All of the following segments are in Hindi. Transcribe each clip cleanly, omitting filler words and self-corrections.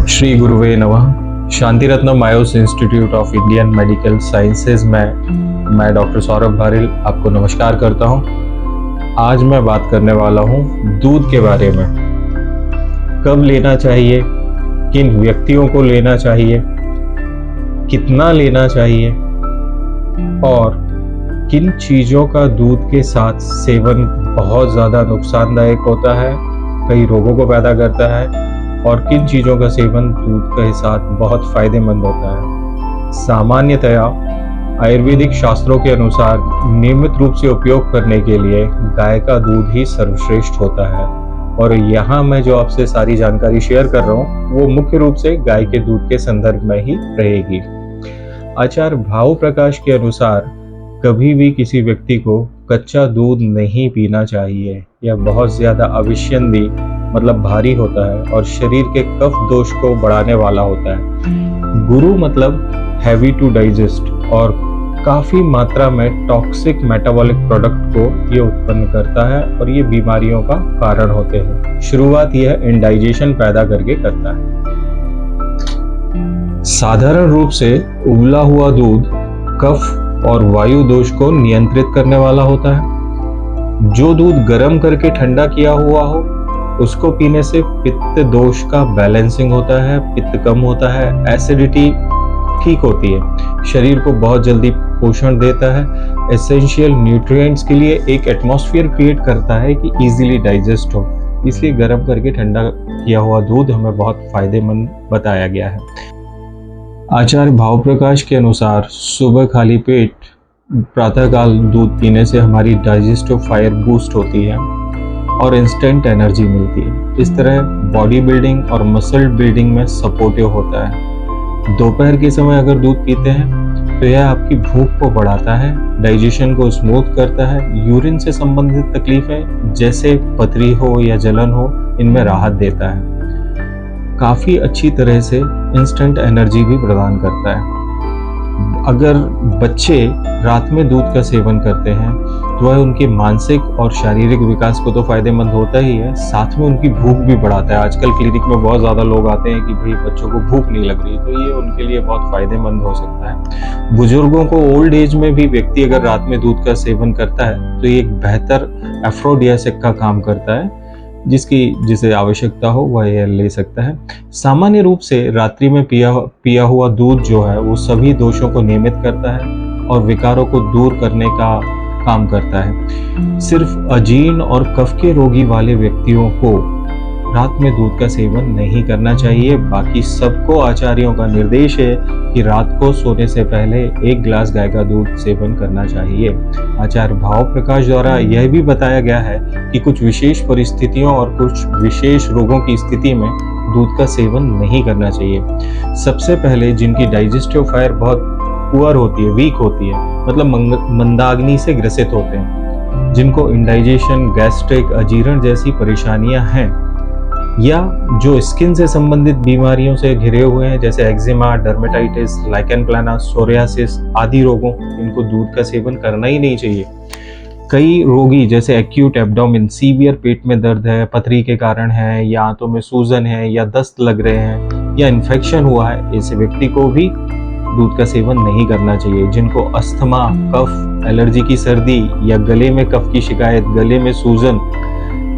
श्री गुरुवे नमः। Shanti Ratnam Ayush institute of Indian medical sciences में मैं डॉक्टर सौरभ भारिल आपको नमस्कार करता हूं। आज मैं बात करने वाला हूं दूध के बारे में। कब लेना चाहिए, किन व्यक्तियों को लेना चाहिए, कितना लेना चाहिए और किन चीज़ों का दूध के साथ सेवन बहुत ज़्यादा नुकसानदायक होता है, कई रोगों को पैदा करता है, और किन चीज़ों का सेवन दूध के साथ बहुत फायदेमंद होता है। सामान्यतया आयुर्वेदिक शास्त्रों के अनुसार नियमित रूप से उपयोग करने के लिए गाय का दूध ही सर्वश्रेष्ठ होता है, और यहाँ मैं जो आपसे सारी जानकारी शेयर कर रहा हूँ वो मुख्य रूप से गाय के दूध के संदर्भ में ही रहेगी। आचार्य भाव प्रकाश के अनुसार कभी भी किसी व्यक्ति को कच्चा दूध नहीं पीना चाहिए। यह बहुत ज्यादा अविष्यंदी मतलब भारी होता है और शरीर के कफ दोष को बढ़ाने वाला होता है। गुरु मतलब हैवी टू डाइजेस्ट और काफी मात्रा में टॉक्सिक मेटाबॉलिक प्रोडक्ट को ये उत्पन्न करता है और ये बीमारियों का कारण होते हैं। शुरुआत यह इंडाइजेशन पैदा करके करता है। साधारण रूप से उबला हुआ दूध कफ और वायु दोष को नियंत्रित करने वाला होता है। जो दूध गर्म करके ठंडा किया हुआ हो उसको पीने से पित्त दोष का बैलेंसिंग होता है, पित्त कम होता है, एसिडिटी ठीक होती है, शरीर को बहुत जल्दी पोषण देता है, एसेंशियल न्यूट्रिएंट्स के लिए एक एटमॉस्फेयर क्रिएट करता है कि इजीली डाइजेस्ट हो। इसलिए गर्म करके ठंडा किया हुआ दूध हमें बहुत फायदेमंद बताया गया है। आचार्य भाव प्रकाश के अनुसार सुबह खाली पेट प्रातःकाल दूध पीने से हमारी डाइजेस्टिव फायर बूस्ट होती है और इंस्टेंट एनर्जी मिलती है। इस तरह बॉडी बिल्डिंग और मसल बिल्डिंग में सपोर्टिव होता है। दोपहर के समय अगर दूध पीते हैं तो यह आपकी भूख को बढ़ाता है, डाइजेशन को स्मूथ करता है, यूरिन से संबंधित तकलीफें जैसे पथरी हो या जलन हो इनमें राहत देता है, काफी अच्छी तरह से इंस्टेंट एनर्जी भी प्रदान करता है। अगर बच्चे रात में दूध का सेवन करते हैं तो वह उनके मानसिक और शारीरिक विकास को तो फायदेमंद होता ही है, साथ में उनकी भूख भी बढ़ाता है। आजकल क्लिनिक में बहुत ज़्यादा लोग आते हैं कि भाई बच्चों को भूख नहीं लग रही, तो ये उनके लिए बहुत फायदेमंद हो सकता है। बुजुर्गों को ओल्ड एज में भी व्यक्ति अगर रात में दूध का सेवन करता है तो ये एक बेहतर एफ्रोडियासिक का काम करता है, जिसे आवश्यकता हो वह यह ले सकता है। सामान्य रूप से रात्रि में पिया हुआ दूध जो है वो सभी दोषों को नियमित करता है और विकारों को दूर करने का काम करता है। सिर्फ अजीर्ण और कफ के रोगी वाले व्यक्तियों को रात में दूध का सेवन नहीं करना चाहिए। बाकी सबको आचार्यों का निर्देश है कि रात को सोने से पहले 1 गिलास गाय का दूध सेवन करना चाहिए। आचार्य भाव प्रकाश द्वारा यह भी बताया गया है कि कुछ विशेष परिस्थितियों और कुछ विशेष रोगों की स्थिति में दूध का सेवन नहीं करना चाहिए। सबसे पहले जिनकी डाइजेस्टिव फायर बहुत पुअर होती है, वीक होती है, मतलब मंदाग्नि से ग्रसित होते हैं, जिनको इंडाइजेशन, गैस्ट्रिक, अजीर्ण जैसी परेशानियां हैं, या जो स्किन से संबंधित बीमारियों से घिरे हुए हैं जैसे एक्जिमा, डर्मेटाइटिस, लाइकेन प्लाना, सोरियासिस आदि रोगों, इनको दूध का सेवन करना ही नहीं चाहिए। कई रोगी जैसे एक्यूट एब्डोमेन, सीवियर पेट में दर्द है, पथरी के कारण है, या आंतों में सूजन है, या दस्त लग रहे हैं, या इन्फेक्शन हुआ है, ऐसे व्यक्ति को भी दूध का सेवन नहीं करना चाहिए। जिनको अस्थमा, कफ, एलर्जी की सर्दी, या गले में कफ की शिकायत, गले में सूजन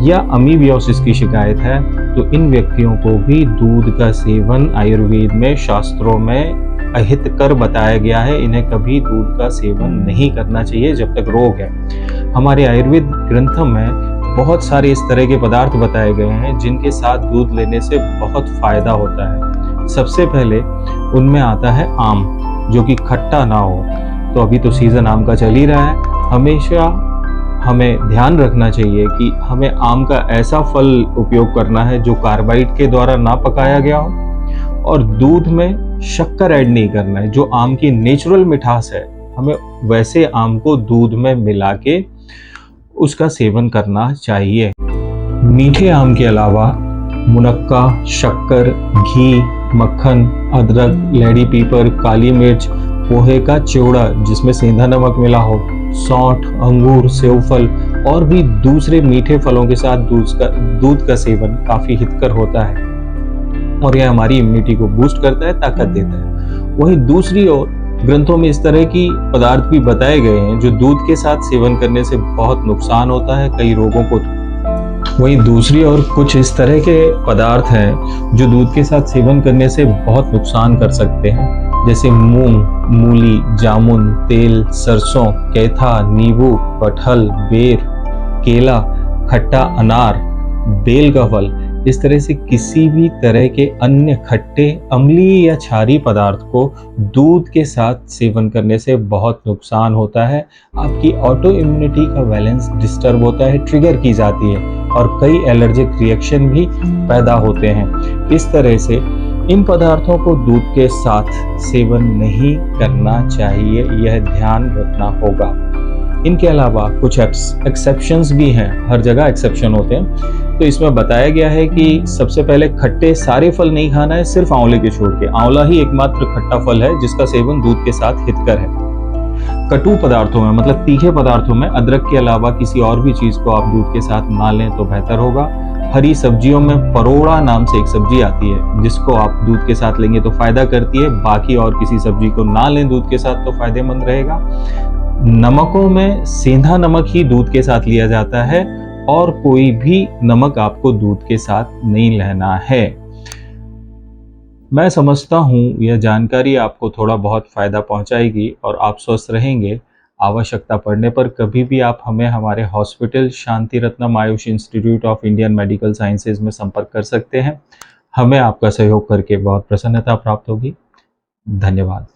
या अमीबियोसिस की शिकायत है, तो इन व्यक्तियों को भी दूध का सेवन आयुर्वेद में शास्त्रों में अहितकर बताया गया है। इन्हें कभी दूध का सेवन नहीं करना चाहिए जब तक रोग है। हमारे आयुर्वेद ग्रंथों में बहुत सारे इस तरह के पदार्थ बताए गए हैं जिनके साथ दूध लेने से बहुत फायदा होता है। सबसे पहले उनमें आता है आम, जो कि खट्टा ना हो। तो अभी तो सीजन आम का चल ही रहा है। हमेशा हमें ध्यान रखना चाहिए कि हमें आम का ऐसा फल उपयोग करना है जो कार्बाइड के द्वारा ना पकाया गया हो, और दूध में शक्कर ऐड नहीं करना है। जो आम की नेचुरल मिठास है, हमें वैसे आम को दूध में मिला के उसका सेवन करना चाहिए। मीठे आम के अलावा मुनक्का, शक्कर, घी, मक्खन, अदरक, लेडी पीपर, काली मिर्च, पोहे का चिवड़ा जिसमें सेंधा नमक मिला हो, सौंठ, अंगूर, सेवफल और भी दूसरे मीठे फलों के साथ दूध का सेवन काफी हितकर होता है। और यह हमारी इम्यूनिटी को बूस्ट करता है, ताकत देता है। वहीं दूसरी ओर ग्रंथों में इस तरह की पदार्थ भी बताए गए हैं जो दूध के साथ सेवन करने से बहुत नुकसान होता है कई रोगों को। वहीं दूसरी ओर कुछ इस तरह के पदार्थ हैं जो दूध के साथ सेवन करने से बहुत नुकसान कर सकते हैं, जैसे मूंग, मूली, जामुन, तेल, सरसों, कैथा, नींबू, कटहल, बेर, केला, खट्टा अनार, बेल का फल। इस तरह से किसी भी तरह के अन्य खट्टे, अम्लीय या क्षारीय पदार्थ को दूध के साथ सेवन करने से बहुत नुकसान होता है। आपकी ऑटो इम्यूनिटी का बैलेंस डिस्टर्ब होता है, ट्रिगर की जाती है और कई एलर्जिक रिएक्शन भी पैदा होते हैं। इस तरह से इन पदार्थों को दूध के साथ सेवन नहीं करना चाहिए, यह ध्यान रखना होगा। इनके अलावा कुछ एक्सेप्शंस भी हैं, हर जगह एक्सेप्शन होते हैं। तो इसमें बताया गया है कि सबसे पहले खट्टे सारे फल नहीं खाना है, सिर्फ आंवले के छोड़ के। आंवला ही एकमात्र खट्टा फल है जिसका सेवन दूध के साथ हितकर है। कटु पदार्थों में, मतलब तीखे पदार्थों में, अदरक के अलावा किसी और भी चीज को आप दूध के साथ ना लें तो बेहतर होगा। हरी सब्जियों में परोड़ा नाम से एक सब्जी आती है जिसको आप दूध के साथ लेंगे तो फायदा करती है, बाकी और किसी सब्जी को ना लें दूध के साथ तो फायदेमंद रहेगा। नमकों में सेंधा नमक ही दूध के साथ लिया जाता है और कोई भी नमक आपको दूध के साथ नहीं लेना है। मैं समझता हूँ यह जानकारी आपको थोड़ा बहुत फायदा पहुंचाएगी और आप स्वस्थ रहेंगे। आवश्यकता पड़ने पर कभी भी आप हमें हमारे hospital Shanti Ratnam Ayush institute of Indian medical sciences में संपर्क कर सकते हैं। हमें आपका सहयोग करके बहुत प्रसन्नता प्राप्त होगी। धन्यवाद।